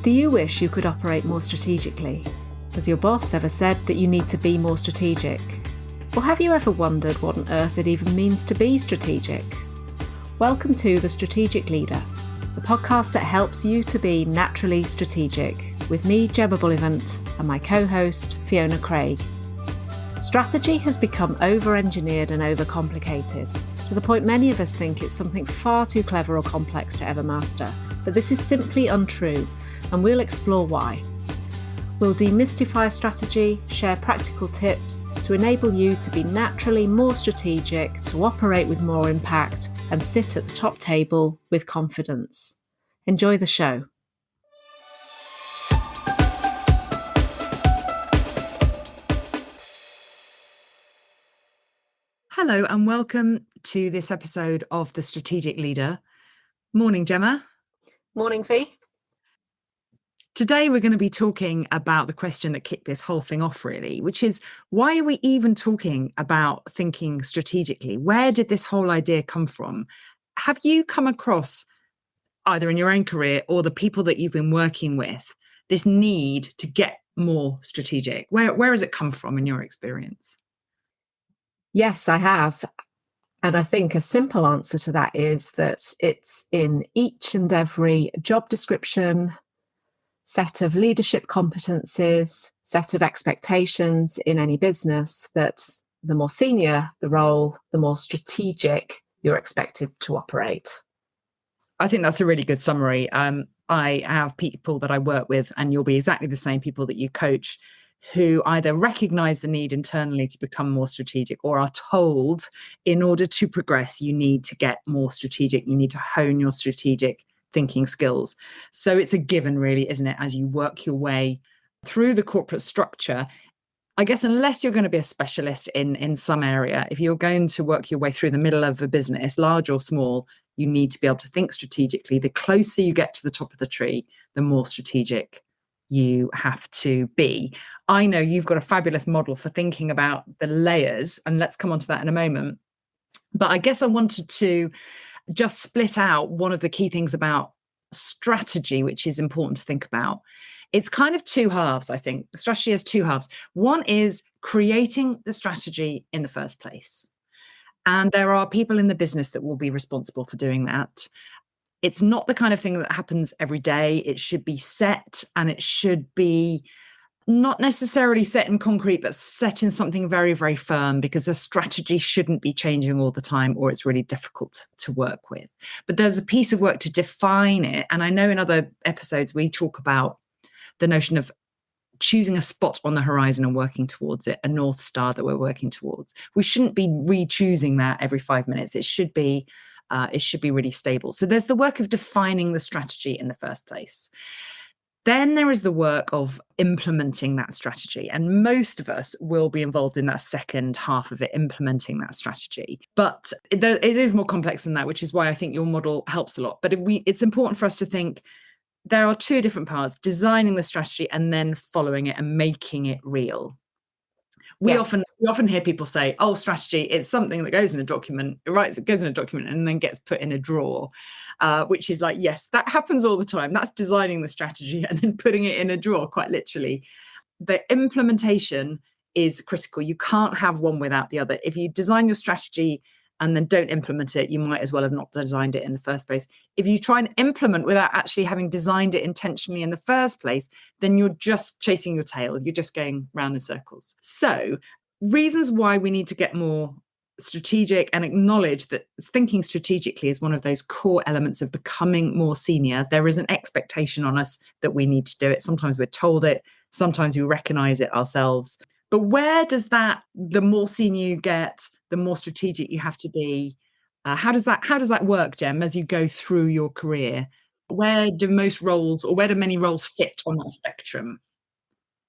Do you wish you could operate more strategically? Has your boss ever said that you need to be more strategic? Or have you ever wondered what on earth it even means to be strategic? Welcome to The Strategic Leader, the podcast that helps you to be naturally strategic, with me, Gemma Bullivant, and my co-host, Fiona Craig. Strategy has become over-engineered and overcomplicated, to the point many of us think it's something far too clever or complex to ever master. But this is simply untrue, and we'll explore why. We'll demystify strategy, share practical tips to enable you to be naturally more strategic, to operate with more impact, and sit at the top table with confidence. Enjoy the show. Hello and welcome to this episode of The Strategic Leader. Morning, Gemma. Morning, Fee. Today we're going to be talking about the question that kicked this whole thing off, really, which is, why are we even talking about thinking strategically? Where did this whole idea come from? Have you come across, either in your own career or the people that you've been working with, this need to get more strategic? Where has it come from in your experience? Yes, I have. And I think a simple answer to that is that it's in each and every job description, set of leadership competencies, set of expectations in any business, that the more senior the role, the more strategic you're expected to operate. I think that's a really good summary. I have people that I work with, and you'll be exactly the same people that you coach, who either recognize the need internally to become more strategic or are told in order to progress, you need to get more strategic, you need to hone your strategic thinking skills. So it's a given, really, isn't it? As you work your way through the corporate structure, I guess, unless you're going to be a specialist in some area, if you're going to work your way through the middle of a business, large or small, you need to be able to think strategically. The closer you get to the top of the tree, the more strategic you have to be. I know you've got a fabulous model for thinking about the layers, and let's come on to that in a moment. But I guess I wanted to just split out one of the key things about strategy, which is important to think about. It's kind of two halves, I think. Strategy has two halves. One is creating the strategy in the first place. And there are people in the business that will be responsible for doing that. It's not the kind of thing that happens every day. It should be set, and it should be not necessarily set in concrete, but set in something very, very firm, because the strategy shouldn't be changing all the time, or it's really difficult to work with. But there's a piece of work to define it. And I know in other episodes, we talk about the notion of choosing a spot on the horizon and working towards it, a North Star that we're working towards. We shouldn't be re-choosing that every 5 minutes. It should be really stable. So there's the work of defining the strategy in the first place. Then there is the work of implementing that strategy. And most of us will be involved in that second half of it, implementing that strategy. But it is more complex than that, which is why I think your model helps a lot. But it's important for us to think there are two different parts: designing the strategy and then following it and making it real. We often hear people say, "Oh, strategy, it's something that goes in a document, right? It goes in a document and then gets put in a drawer," which is like, yes, that happens all the time. That's designing the strategy and then putting it in a drawer, quite literally. The implementation is critical. You can't have one without the other. If you design your strategy and then don't implement it, you might as well have not designed it in the first place. If you try and implement without actually having designed it intentionally in the first place, then you're just chasing your tail. You're just going round in circles. So, reasons why we need to get more strategic and acknowledge that thinking strategically is one of those core elements of becoming more senior. There is an expectation on us that we need to do it. Sometimes we're told it, sometimes we recognize it ourselves. But where does that, the more senior you get, the more strategic you have to be? How does that work, Gem, as you go through your career? Where do most roles, or where do many roles fit on that spectrum?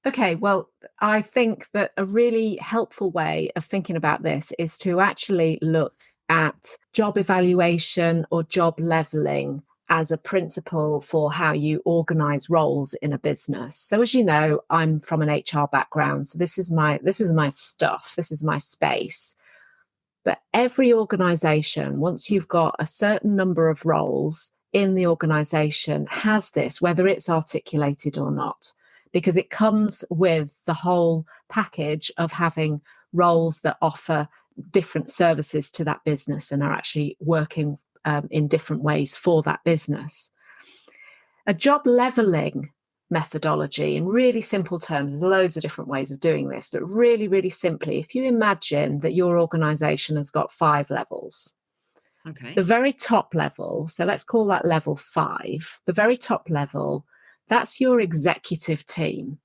Okay, well, I think that a really helpful way of thinking about this is to actually look at job evaluation or job leveling as a principle for how you organize roles in a business. So as you know, I'm from an HR background, so this is my stuff, this is my space. But every organization, once you've got a certain number of roles, in the organization has this, whether it's articulated or not, because it comes with the whole package of having roles that offer different services to that business and are actually working in different ways for that business. A job leveling methodology, in really simple terms, there's loads of different ways of doing this, but really, really simply, if you imagine that your organization has got 5 levels. Okay. The very top level, so let's call that level 5, the very top level, that's your executive team.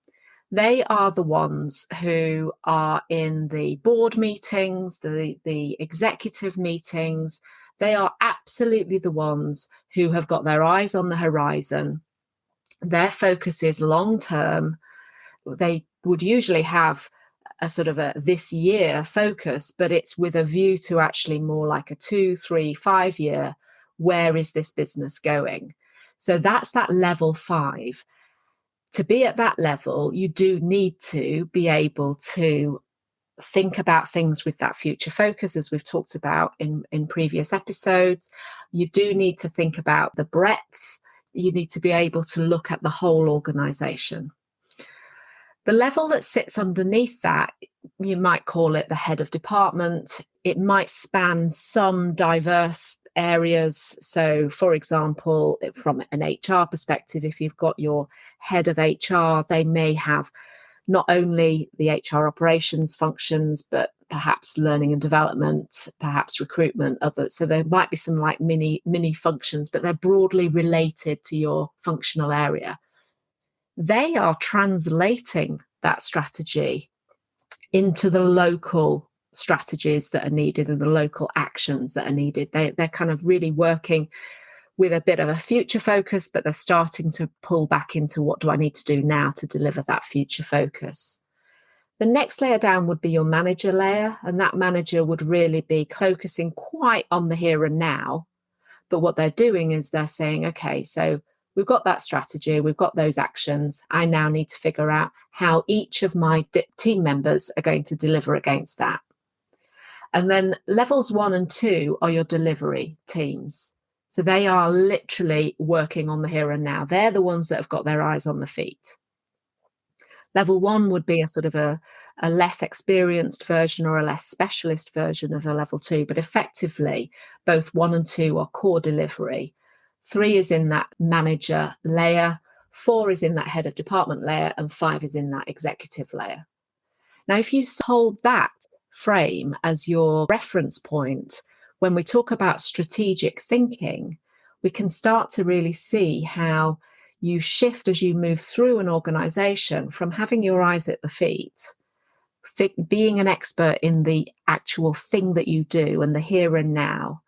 They are the ones who are in the board meetings, the executive meetings. They are absolutely the ones who have got their eyes on the horizon. Their focus is long term. They would usually have a sort of a this year focus, but it's with a view to actually more like a 2, 3, 5 year. Where is this business going? So that's that level 5. To be at that level, you do need to be able to think about things with that future focus, as we've talked about in previous episodes. You do need to think about the breadth. You need to be able to look at the whole organization. The level that sits underneath that, you might call it the head of department. It might span some diverse areas. So, for example, from an HR perspective, if you've got your head of HR, they may have not only the HR operations functions, but perhaps learning and development, perhaps recruitment, others. So there might be some like mini functions, but they're broadly related to your functional area. They are translating that strategy into the local strategies that are needed and the local actions that are needed. They're kind of really working with a bit of a future focus, but they're starting to pull back into what do I need to do now to deliver that future focus. The next layer down would be your manager layer, and that manager would really be focusing quite on the here and now. But what they're doing is they're saying, okay, so we've got that strategy, we've got those actions. I now need to figure out how each of my team members are going to deliver against that. And then levels 1 and 2 are your delivery teams. So they are literally working on the here and now. They're the ones that have got their eyes on the feet. Level 1 would be a sort of a less experienced version or a less specialist version of a level 2, but effectively both 1 and 2 are core delivery. 3 is in that manager layer, 4 is in that head of department layer, and 5 is in that executive layer. Now, if you hold that frame as your reference point, when we talk about strategic thinking, we can start to really see how you shift as you move through an organization from having your eyes at the feet, being an expert in the actual thing that you do and the here and now.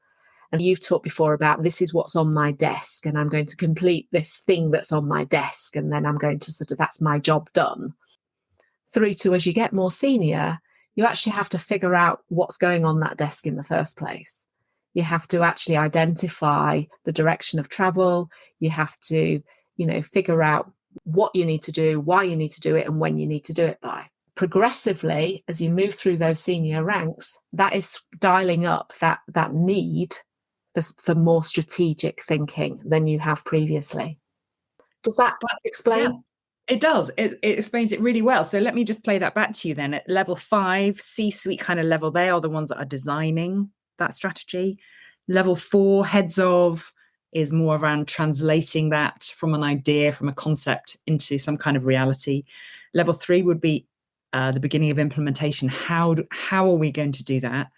And you've talked before about this is what's on my desk, and I'm going to complete this thing that's on my desk, and then I'm going to that's my job done. Through to as you get more senior, you actually have to figure out what's going on that desk in the first place. You have to actually identify the direction of travel. You have to, figure out what you need to do, why you need to do it, and when you need to do it by. Progressively, as you move through those senior ranks, that is dialing up that need for more strategic thinking than you have previously. Does that explain? Yeah. It does. It explains it really well. So let me just play that back to you then. At level 5, C-suite kind of level, they are the ones that are designing that strategy. Level 4, heads of, is more around translating that from an idea, from a concept into some kind of reality. Level 3 would be the beginning of implementation. How are we going to do that?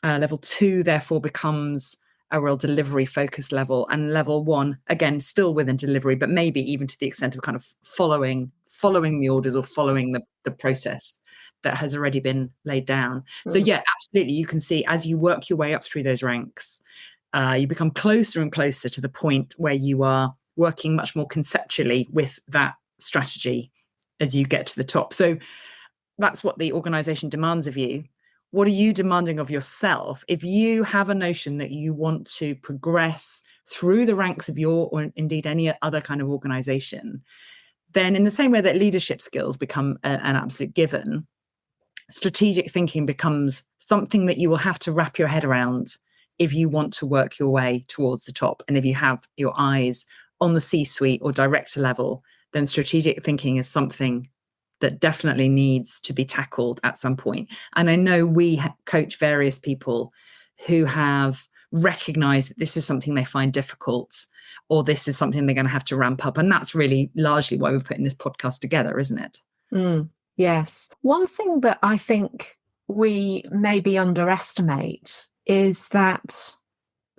Level 2, therefore, becomes a real delivery focused level, and level 1 again still within delivery, but maybe even to the extent of kind of following the orders or following the process that has already been laid down. So yeah, absolutely, you can see as you work your way up through those ranks, you become closer and closer to the point where you are working much more conceptually with that strategy as you get to the top. So that's what the organization demands of you. What are you demanding of yourself? If you have a notion that you want to progress through the ranks of your, or indeed any other kind of organization, then in the same way that leadership skills become an absolute given, strategic thinking becomes something that you will have to wrap your head around if you want to work your way towards the top. And if you have your eyes on the C-suite or director level, then strategic thinking is something that definitely needs to be tackled at some point. And I know we coach various people who have recognized that this is something they find difficult, or this is something they're going to have to ramp up. And that's really largely why we're putting this podcast together, isn't it? Yes. One thing that I think we maybe underestimate is that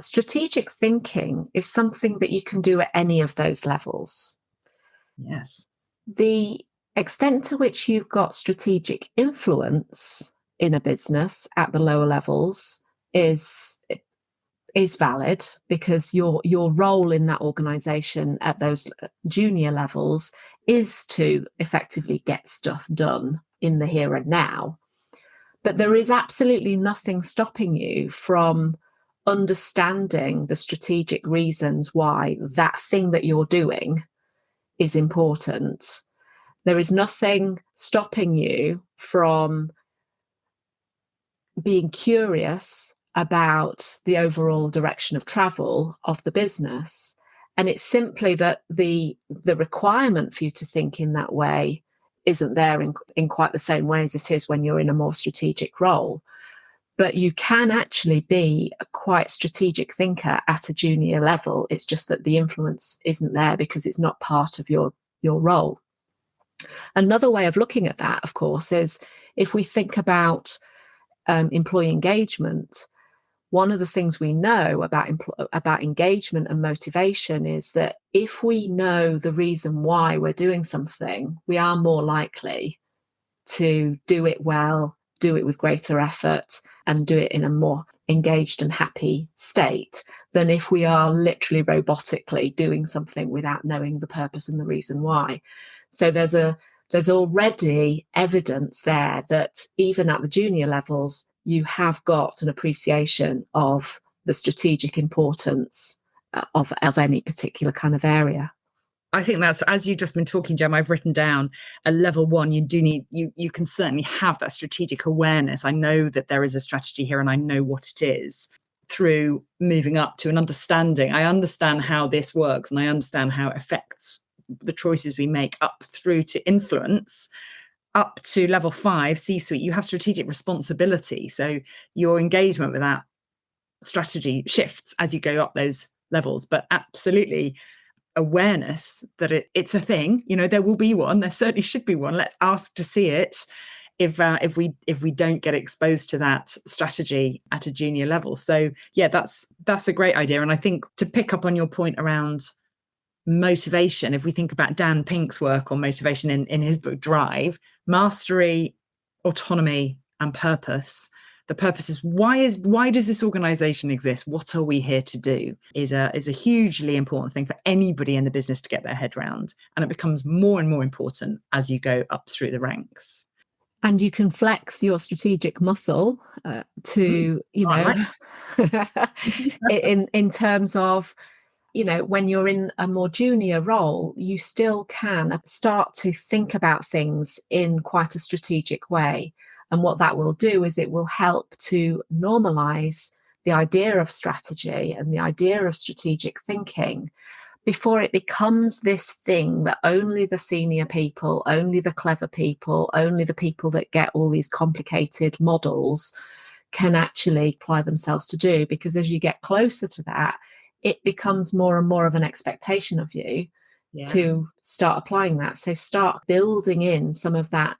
strategic thinking is something that you can do at any of those levels. Yes. The extent to which you've got strategic influence in a business at the lower levels is valid, because your role in that organization at those junior levels is to effectively get stuff done in the here and now. But there is absolutely nothing stopping you from understanding the strategic reasons why that thing that you're doing is important. There is nothing stopping you from being curious about the overall direction of travel of the business. And it's simply that the requirement for you to think in that way isn't there in quite the same way as it is when you're in a more strategic role. But you can actually be a quite strategic thinker at a junior level. It's just that the influence isn't there because it's not part of your role. Another way of looking at that, of course, is if we think about employee engagement. One of the things we know about engagement and motivation is that if we know the reason why we're doing something, we are more likely to do it well, do it with greater effort, and do it in a more engaged and happy state than if we are literally robotically doing something without knowing the purpose and the reason why. So there's already evidence there that even at the junior levels, you have got an appreciation of the strategic importance of any particular kind of area. I think that's, as you've just been talking, Gemma, I've written down a level one. You do need, you can certainly have that strategic awareness. I know that there is a strategy here and I know what it is, through moving up to an understanding. I understand how this works and I understand how it affects the choices we make, up through to influence. Up to level 5, C-suite, you have strategic responsibility. So your engagement with that strategy shifts as you go up those levels. But absolutely awareness that it's a thing. There will be one. There certainly should be one. Let's ask to see it if we don't get exposed to that strategy at a junior level. So yeah, that's a great idea. And I think, to pick up on your point around motivation, if we think about Dan Pink's work on motivation in his book Drive, mastery, autonomy, and purpose. The purpose is why does this organization exist? What are we here to do? Is a hugely important thing for anybody in the business to get their head around. And it becomes more and more important as you go up through the ranks. And you can flex your strategic muscle to, in terms of, when you're in a more junior role, you still can start to think about things in quite a strategic way. And what that will do is it will help to normalize the idea of strategy and the idea of strategic thinking before it becomes this thing that only the senior people, only the clever people, only the people that get all these complicated models can actually apply themselves to do. Because as you get closer to that, it becomes more and more of an expectation of you to start applying that. So start building in some of that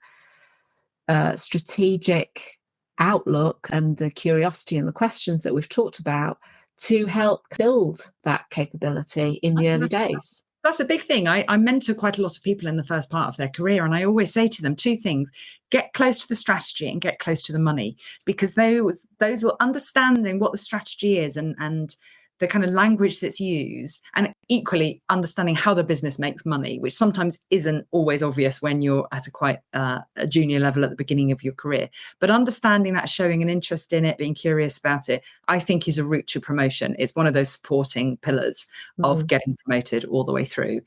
strategic outlook and the curiosity and the questions that we've talked about to help build that capability in the early days. That's a big thing. I mentor quite a lot of people in the first part of their career, and I always say to them 2 things: get close to the strategy and get close to the money, because those will understanding what the strategy is and the kind of language that's used, and equally understanding how the business makes money, which sometimes isn't always obvious when you're at a quite a junior level at the beginning of your career. But understanding that, showing an interest in it, being curious about it, I think is a route to promotion. It's one of those supporting pillars of getting promoted all the way through,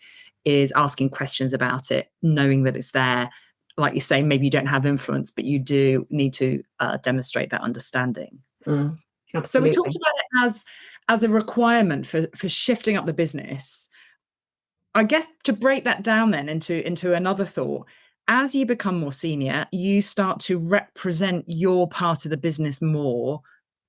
is asking questions about it, knowing that it's there. Like you say, maybe you don't have influence, but you do need to demonstrate that understanding. So we talked Absolutely. about it as a requirement for shifting up the business. I guess to break that down then into another thought, as you become more senior, you start to represent your part of the business more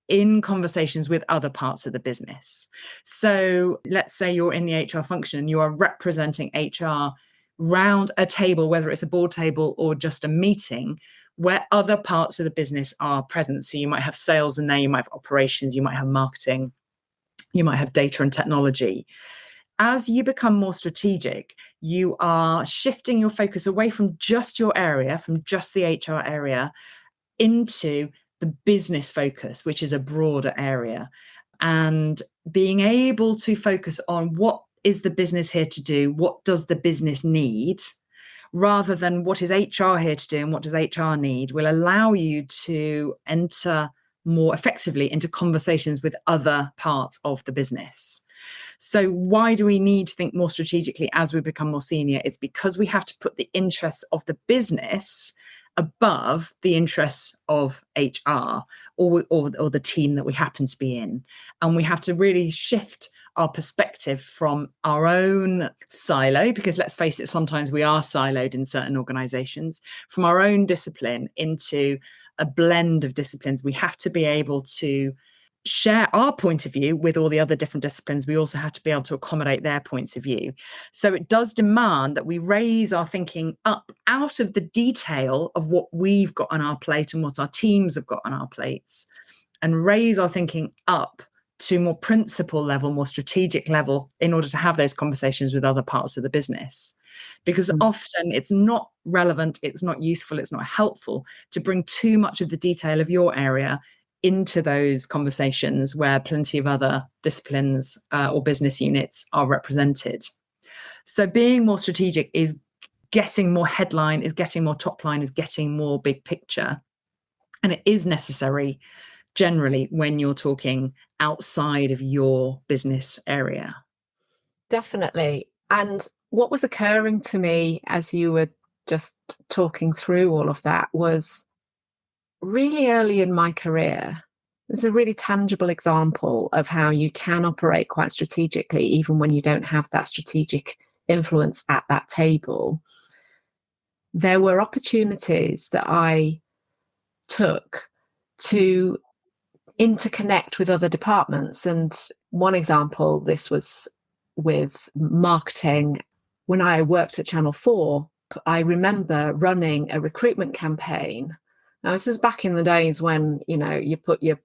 in conversations with other parts of the business. So let's say you're in the HR function and you are representing HR round a table, whether it's a board table or just a meeting, where other parts of the business are present. So you might have sales in there, you might have operations, you might have marketing, you might have data and technology. As you become more strategic, you are shifting your focus away from just your area, from just the HR area, into the business focus, which is a broader area, and being able to focus on what is the business here to do, what does the business need, rather than what is HR here to do and what does HR need, will allow you to enter more effectively into conversations with other parts of the business. So why do we need to think more strategically as we become more senior? It's because we have to put the interests of the business above the interests of HR or the team that we happen to be in. And we have to really shift our perspective from our own silo, because let's face it, sometimes we are siloed in certain organizations, from our own discipline into a blend of disciplines. We have to be able to share our point of view with all the other different disciplines. We also have to be able to accommodate their points of view. So it does demand that we raise our thinking up out of the detail of what we've got on our plate and what our teams have got on our plates, and raise our thinking up to more principle level, more strategic level, in order to have those conversations with other parts of the business. Because often it's not relevant, it's not useful, it's not helpful to bring too much of the detail of your area into those conversations where plenty of other disciplines or business units are represented. So being more strategic is getting more headline, is getting more top line, is getting more big picture. And it is necessary generally when you're talking outside of your business area. Definitely. And what was occurring to me as you were just talking through all of that was really early in my career. There's a really tangible example of how you can operate quite strategically, even when you don't have that strategic influence at that table. There were opportunities that I took to interconnect with other departments. And one example, this was with marketing. When I worked at Channel 4, I remember running a recruitment campaign. Now, this is back in the days when, you put your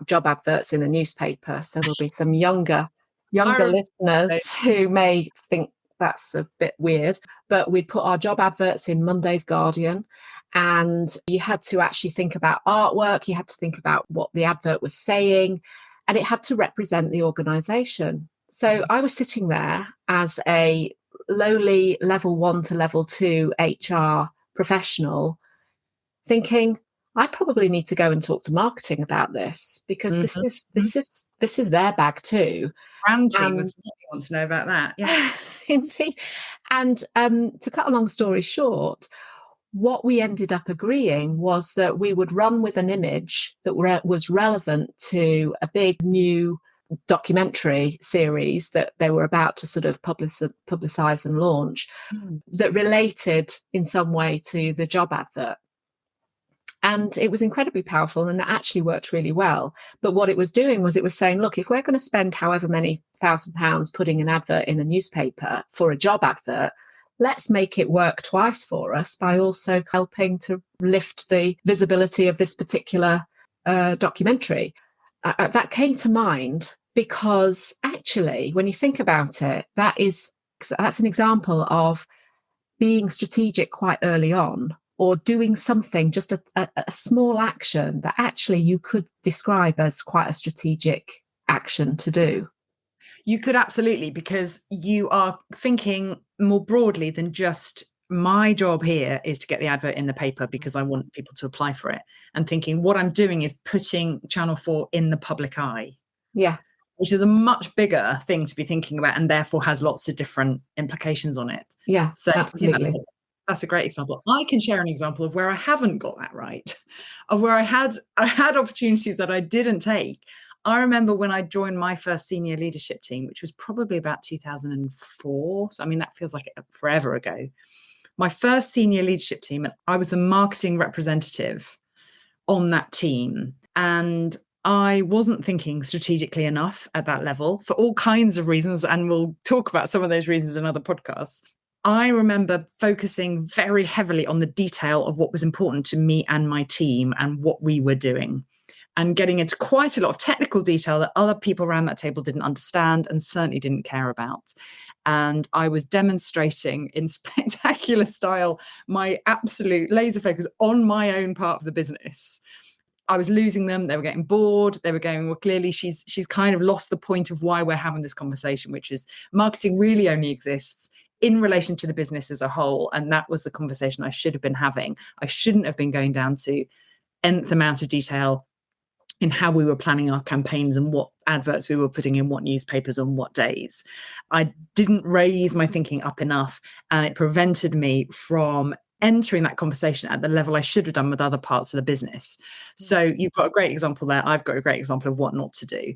job adverts in a newspaper. So there'll be some younger listeners who may think that's a bit weird, but we'd put our job adverts in Monday's Guardian, and you had to actually think about artwork. You had to think about what the advert was saying, and it had to represent the organisation. So I was sitting there as a lowly level 1 to level 2 HR professional thinking, I probably need to go and talk to marketing about this, because this is their bag too. Brand team would certainly want to know about that. Yeah. Indeed. And to cut a long story short, what we ended up agreeing was that we would run with an image that was relevant to a big new documentary series that they were about to sort of publicize and launch, that related in some way to the job advert. And it was incredibly powerful, and it actually worked really well. But what it was doing was it was saying, look, if we're going to spend however many £1,000 putting an advert in a newspaper for a job advert, let's make it work twice for us by also helping to lift the visibility of this particular documentary. That came to mind because actually, when you think about it, that's an example of being strategic quite early on, or doing something, just a small action that actually you could describe as quite a strategic action to do. You could absolutely, because you are thinking more broadly than just my job here is to get the advert in the paper because I want people to apply for it, and thinking what I'm doing is putting Channel 4 in the public eye. Yeah. Which is a much bigger thing to be thinking about, and therefore has lots of different implications on it. Yeah, So absolutely. That's a great example. I can share an example of where I haven't got that right, of where I had opportunities that I didn't take. I remember when I joined my first senior leadership team, which was probably about 2004. So, I mean, that feels like forever ago. My first senior leadership team, and I was the marketing representative on that team. And I wasn't thinking strategically enough at that level for all kinds of reasons. And we'll talk about some of those reasons in other podcasts. I remember focusing very heavily on the detail of what was important to me and my team and what we were doing, and getting into quite a lot of technical detail that other people around that table didn't understand and certainly didn't care about. And I was demonstrating in spectacular style my absolute laser focus on my own part of the business. I was losing them. They were getting bored. They were going, well, clearly she's kind of lost the point of why we're having this conversation, which is marketing really only exists in relation to the business as a whole. And that was the conversation I should have been having. I shouldn't have been going down to nth amount of detail in how we were planning our campaigns and what adverts we were putting in what newspapers on what days. I didn't raise my thinking up enough, and it prevented me from entering that conversation at the level I should have done with other parts of the business. So you've got a great example there. I've got a great example of what not to do.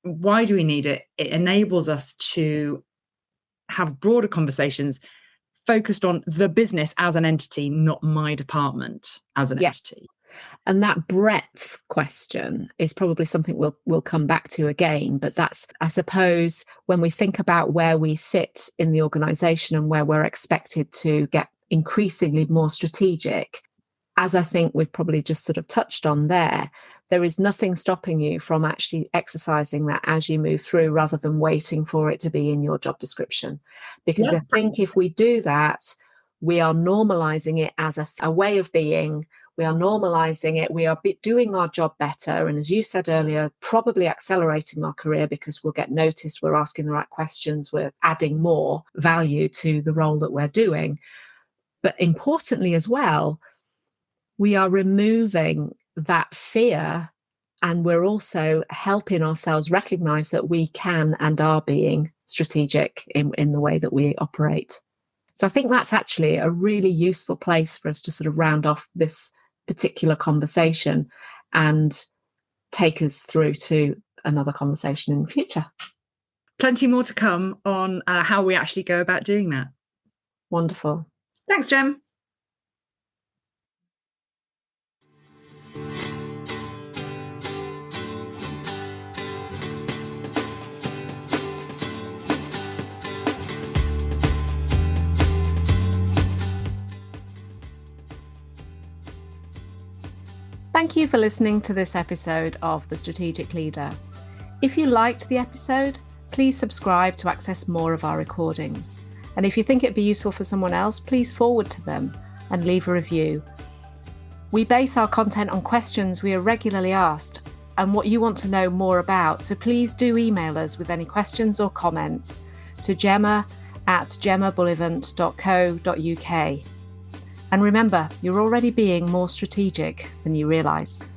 Why do we need it? It enables us to have broader conversations focused on the business as an entity, not my department as an entity. And that breadth question is probably something we'll come back to again. But that's, I suppose, when we think about where we sit in the organisation and where we're expected to get increasingly more strategic, as I think we've probably just sort of touched on there is nothing stopping you from actually exercising that as you move through, rather than waiting for it to be in your job description. Because I think if we do that, we are normalising it as a way of being. We are normalising it. We are doing our job better. And as you said earlier, probably accelerating our career because we'll get noticed. We're asking the right questions. We're adding more value to the role that we're doing. But importantly as well, we are removing that fear, and we're also helping ourselves recognise that we can and are being strategic in the way that we operate. So I think that's actually a really useful place for us to sort of round off this particular conversation and take us through to another conversation in the future. Plenty more to come on how we actually go about doing that. Wonderful. Thanks, Gem. Thank you for listening to this episode of The Strategic Leader. If you liked the episode, please subscribe to access more of our recordings. And if you think it'd be useful for someone else, please forward to them and leave a review. We base our content on questions we are regularly asked and what you want to know more about, so please do email us with any questions or comments to gemma@gemmabullivant.co.uk. And remember, you're already being more strategic than you realise.